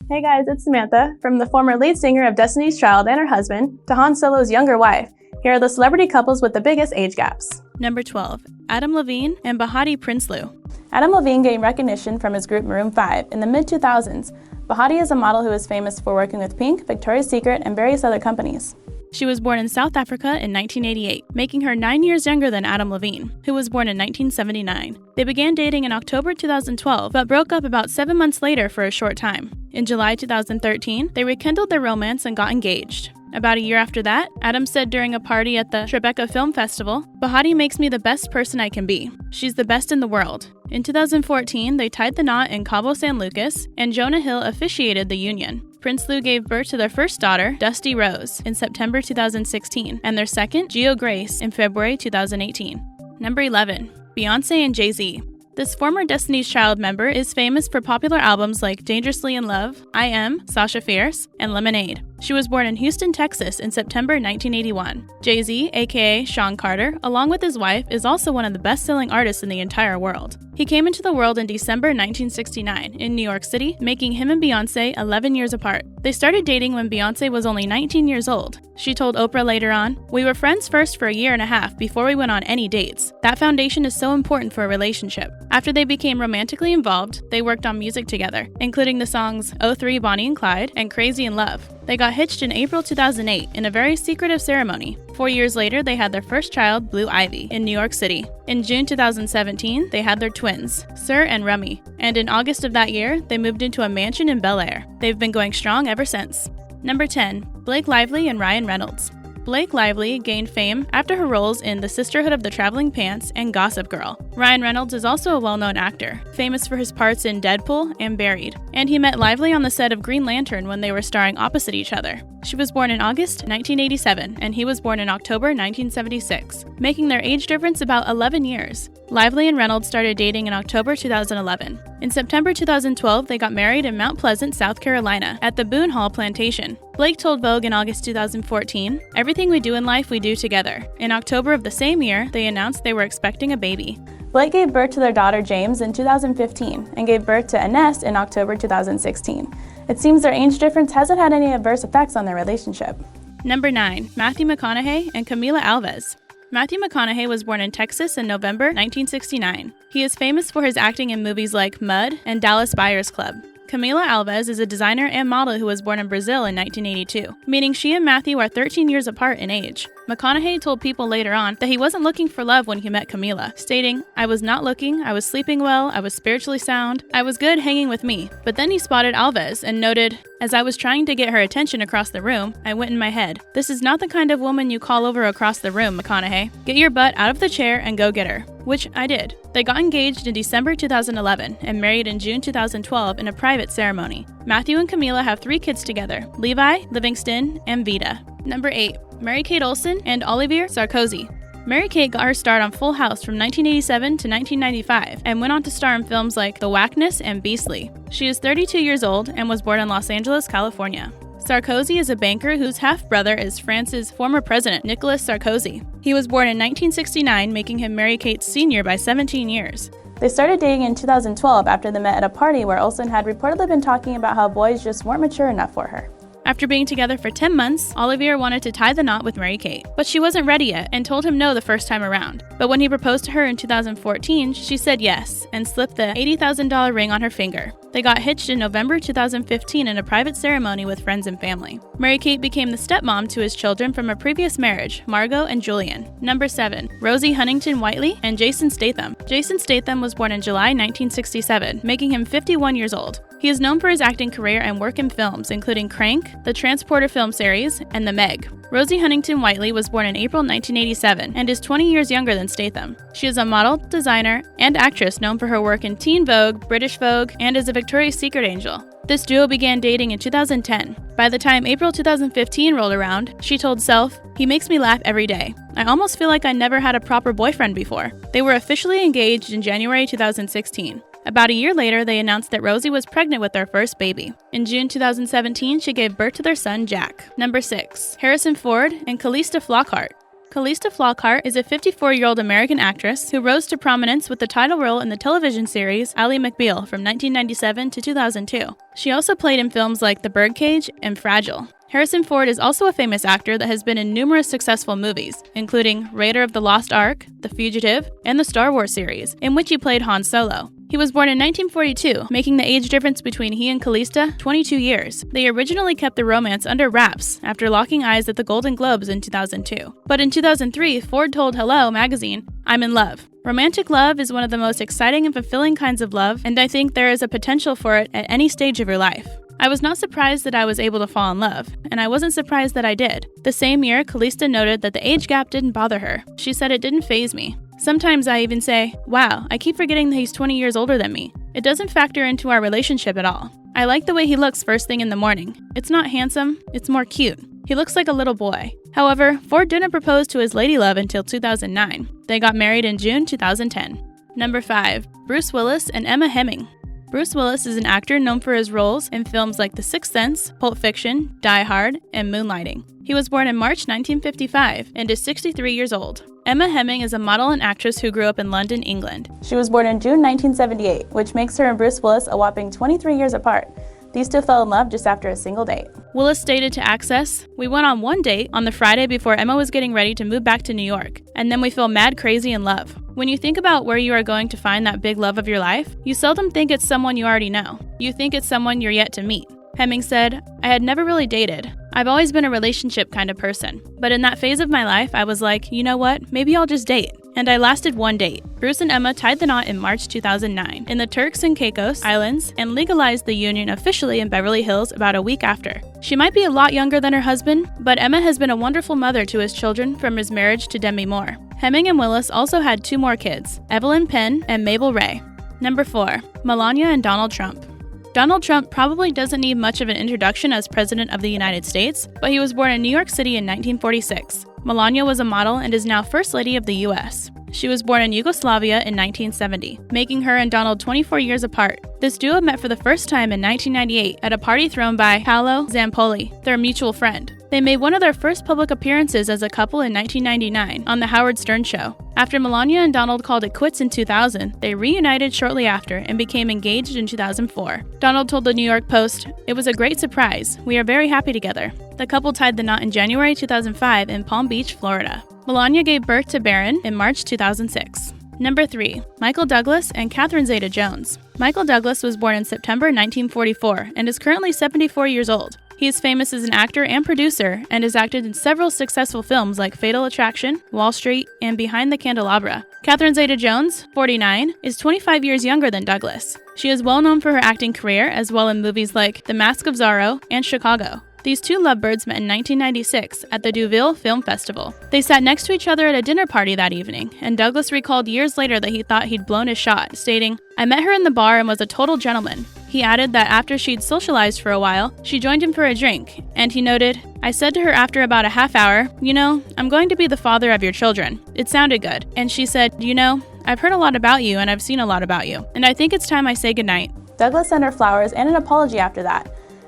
Hey guys, it's Samantha, from the former lead singer of Destiny's Child and her husband, to Han Solo's younger wife. Here are the celebrity couples with the biggest age gaps. Number 12. Adam Levine and Behati Prinsloo. Adam Levine gained recognition from his group Maroon 5 in the mid-2000s. Behati is a model who is famous for working with Pink, Victoria's Secret, and various other companies. She was born in South Africa in 1988, making her 9 years younger than Adam Levine, who was born in 1979. They began dating in October 2012, but broke up about 7 months later for a short time. In July 2013, they rekindled their romance and got engaged. About a year after that, Adam said during a party at the Tribeca Film Festival, "Behati makes me the best person I can be. She's the best in the world." In 2014, they tied the knot in Cabo San Lucas, and Jonah Hill officiated the union. Prinsloo gave birth to their first daughter, Dusty Rose, in September 2016, and their second, Gio Grace, in February 2018. Number 11. Beyonce and JayZ. This former Destiny's Child member is famous for popular albums like Dangerously in Love, I Am, Sasha Fierce, and Lemonade. She was born in Houston, Texas in September 1981. JayZ, aka Sean Carter, along with his wife, is also one of the best-selling artists in the entire world. He came into the world in December 1969 in New York City, making him and Beyonce 11 years apart. They started dating when Beyonce was only 19 years old. She told Oprah later on, "We were friends first for a year and a half before we went on any dates. That foundation is so important for a relationship." After they became romantically involved, they worked on music together, including the songs '03 Bonnie and Clyde and Crazy in Love. They got hitched in April 2008 in a very secretive ceremony. 4 years later, they had their first child, Blue Ivy, in New York City. In June 2017, they had their twins, Sir and Rummy. And in August of that year, they moved into a mansion in Bel Air. They've been going strong ever since. Number 10. Blake Lively and Ryan Reynolds. Blake Lively gained fame after her roles in The Sisterhood of the Traveling Pants and Gossip Girl. Ryan Reynolds is also a well-known actor, famous for his parts in Deadpool and Buried. And he met Lively on the set of Green Lantern when they were starring opposite each other. She was born in August 1987, and he was born in October 1976, making their age difference about 11 years. Lively and Reynolds started dating in October 2011. In September 2012, they got married in Mount Pleasant, South Carolina, at the Boone Hall Plantation. Blake told Vogue in August 2014, "Everything we do in life, we do together." In October of the same year, they announced they were expecting a baby. Blake gave birth to their daughter James in 2015 and gave birth to Ines in October 2016. It seems their age difference hasn't had any adverse effects on their relationship. Number 9. Matthew McConaughey and Camila Alves. Matthew McConaughey was born in Texas in November 1969. He is famous for his acting in movies like Mud and Dallas Buyers Club. Camila Alves is a designer and model who was born in Brazil in 1982, meaning she and Matthew are 13 years apart in age. McConaughey told People later on that he wasn't looking for love when he met Camila, stating, "I was not looking, I was sleeping well, I was spiritually sound, I was good hanging with me." But then he spotted Alves and noted, "As I was trying to get her attention across the room, I went in my head. This is not the kind of woman you call over across the room, McConaughey. Get your butt out of the chair and go get her." Which I did. They got engaged in December 2011 and married in June 2012 in a private ceremony. Matthew and Camila have 3 kids together, Levi, Livingston, and Vida. Number 8. Mary-Kate Olsen and Olsen Sarkozy. Mary-Kate got her start on Full House from 1987 to 1995 and went on to star in films like The Whackness and Beastly. She is 32 years old and was born in Los Angeles, California. Sarkozy is a banker whose half-brother is France's former president, Nicolas Sarkozy. He was born in 1969, making him Mary-Kate's senior by 17 years. They started dating in 2012 after they met at a party where Olsen had reportedly been talking about how boys just weren't mature enough for her. After being together for 10 months, Olivier wanted to tie the knot with Mary-Kate, but she wasn't ready yet and told him no the first time around. But when he proposed to her in 2014, she said yes and slipped the $80,000 ring on her finger. They got hitched in November 2015 in a private ceremony with friends and family. Mary-Kate became the stepmom to his children from a previous marriage, Margot and Julian. Number 7. Rosie Huntington Whiteley and Jason Statham. Jason Statham was born in July 1967, making him 51 years old. He is known for his acting career and work in films, including Crank, the Transporter film series, and The Meg. Rosie Huntington Whiteley was born in April 1987 and is 20 years younger than Statham. She is a model, designer, and actress known for her work in Teen Vogue, British Vogue, and as a Victoria's Secret angel. This duo began dating in 2010. By the time April 2015 rolled around, she told Self, "He makes me laugh every day. I almost feel like I never had a proper boyfriend before." They were officially engaged in January 2016. About a year later, they announced that Rosie was pregnant with their first baby. In June 2017, she gave birth to their son, Jack. Number 6. Harrison Ford and Calista Flockhart. Calista Flockhart is a 54-year-old American actress who rose to prominence with the title role in the television series Ally McBeal from 1997 to 2002. She also played in films like The Birdcage and Fragile. Harrison Ford is also a famous actor that has been in numerous successful movies, including Raider of the Lost Ark, The Fugitive, and the Star Wars series, in which he played Han Solo. He was born in 1942, making the age difference between he and Calista 22 years. They originally kept the romance under wraps after locking eyes at the Golden Globes in 2002. But in 2003, Ford told Hello magazine, "I'm in love. Romantic love is one of the most exciting and fulfilling kinds of love, and I think there is a potential for it at any stage of your life. I was not surprised that I was able to fall in love, and I wasn't surprised that I did." The same year, Calista noted that the age gap didn't bother her. She said it didn't faze me. "Sometimes I even say, wow, I keep forgetting that he's 20 years older than me. It doesn't factor into our relationship at all. I like the way he looks first thing in the morning. It's not handsome, it's more cute. He looks like a little boy." However, Ford didn't propose to his lady love until 2009. They got married in June 2010. Number 5. Bruce Willis and Emma Hemming. Bruce Willis is an actor known for his roles in films like The Sixth Sense, Pulp Fiction, Die Hard, and Moonlighting. He was born in March 1955 and is 63 years old. Emma Hemming is a model and actress who grew up in London, England. She was born in June 1978, which makes her and Bruce Willis a whopping 23 years apart. These two fell in love just after a single date. Willis stated to Access, "We went on one date on the Friday before Emma was getting ready to move back to New York, and then we fell mad crazy in love." When you think about where you are going to find that big love of your life, you seldom think it's someone you already know. You think it's someone you're yet to meet. Hemming said, "I had never really dated. I've always been a relationship kind of person. But in that phase of my life, I was like, you know what, maybe I'll just date." And I lasted one date. Bruce and Emma tied the knot in March 2009 in the Turks and Caicos Islands and legalized the union officially in Beverly Hills about a week after. She might be a lot younger than her husband, but Emma has been a wonderful mother to his children from his marriage to Demi Moore. Hemming and Willis also had 2 more kids, Evelyn Penn and Mabel Ray. Number 4. Melania and Donald Trump. Donald Trump probably doesn't need much of an introduction as President of the United States, but he was born in New York City in 1946. Melania was a model and is now First Lady of the U.S. She was born in Yugoslavia in 1970, making her and Donald 24 years apart. This duo met for the first time in 1998 at a party thrown by Paolo Zampoli, their mutual friend. They made one of their first public appearances as a couple in 1999 on The Howard Stern Show. After Melania and Donald called it quits in 2000, they reunited shortly after and became engaged in 2004. Donald told the New York Post, "It was a great surprise. We are very happy together." The couple tied the knot in January 2005 in Palm Beach, Florida. Melania gave birth to Barron in March 2006. Number 3. Michael Douglas and Catherine Zeta-Jones. Michael Douglas was born in September 1944 and is currently 74 years old. He is famous as an actor and producer and has acted in several successful films like Fatal Attraction, Wall Street, and Behind the Candelabra. Catherine Zeta-Jones, 49, is 25 years younger than Douglas. She is well known for her acting career as well in movies like The Mask of Zorro and Chicago. These two lovebirds met in 1996 at the Deauville Film Festival. They sat next to each other at a dinner party that evening, and Douglas recalled years later that he thought he'd blown his shot, stating, "I met her in the bar and was a total gentleman." He added that after she'd socialized for a while, she joined him for a drink, and he noted, "I said to her after about a half hour, you know, I'm going to be the father of your children. It sounded good." And she said, "You know, I've heard a lot about you and I've seen a lot about you, and I think it's time I say goodnight." Douglas sent her flowers and an apology after that.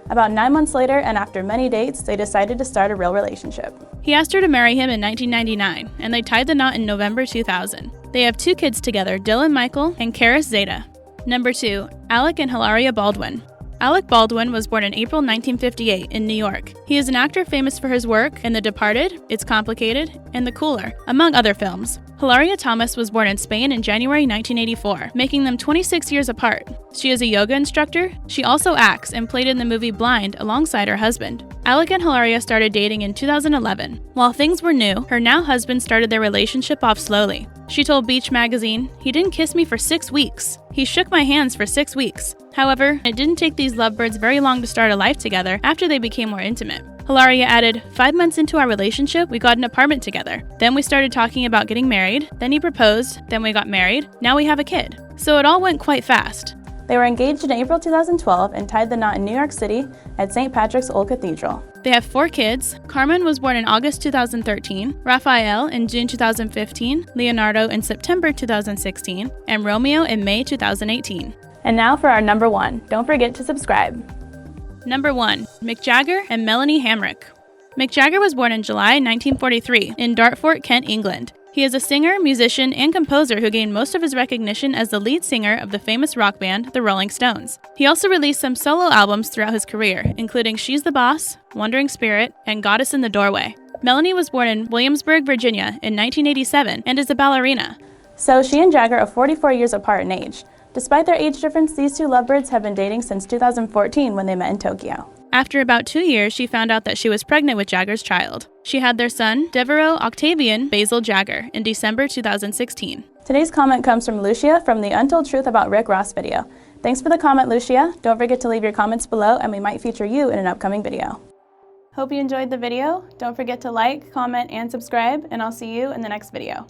About 9 months later, and after many dates, they decided to start a real relationship. He asked her to marry him in 1999, and they tied the knot in November 2000. They have 2 kids together, Dylan Michael and Karis Zeta. Number 2. Alec and Hilario Baldwin. Alec Baldwin was born in April 1958 in New York. He is an actor famous for his work in The Departed, It's Complicated, and The Cooler, among other films. Hilaria Thomas was born in Spain in January 1984, making them 26 years apart. She is a yoga instructor. She also acts and played in the movie Blind alongside her husband. Alec and Hilaria started dating in 2011. While things were new, her now husband started their relationship off slowly. She told Beach magazine, "He didn't kiss me for 6 weeks. He shook my hands for 6 weeks. However, it didn't take these lovebirds very long to start a life together after they became more intimate." Hilaria added, 5 months into our relationship, we got an apartment together. Then we started talking about getting married. Then he proposed. Then we got married. Now we have a kid. So it all went quite fast. They were engaged in April 2012 and tied the knot in New York City at St. Patrick's Old Cathedral. They have 4 kids. Carmen was born in August 2013, Raphael in June 2015, Leonardo in September 2016, and Romeo in May 2018. And now for our number 1. Don't forget to subscribe. Number 1. Mick Jagger and Melanie Hamrick. Mick Jagger was born in July 1943 in Dartford, Kent, England. He is a singer, musician, and composer who gained most of his recognition as the lead singer of the famous rock band, the Rolling Stones. He also released some solo albums throughout his career, including She's the Boss, Wandering Spirit, and Goddess in the Doorway. Melanie was born in Williamsburg, Virginia in 1987 and is a ballerina. So she and Jagger are 44 years apart in age. Despite their age difference, these two lovebirds have been dating since 2014 when they met in Tokyo. After about 2 years, she found out that she was pregnant with Jagger's child. She had their son, Devereaux Octavian Basil Jagger, in December 2016. Today's comment comes from Lucia from the Untold Truth About Rick Ross video. Thanks for the comment, Lucia. Don't forget to leave your comments below and we might feature you in an upcoming video. Hope you enjoyed the video. Don't forget to like, comment, and subscribe, and I'll see you in the next video.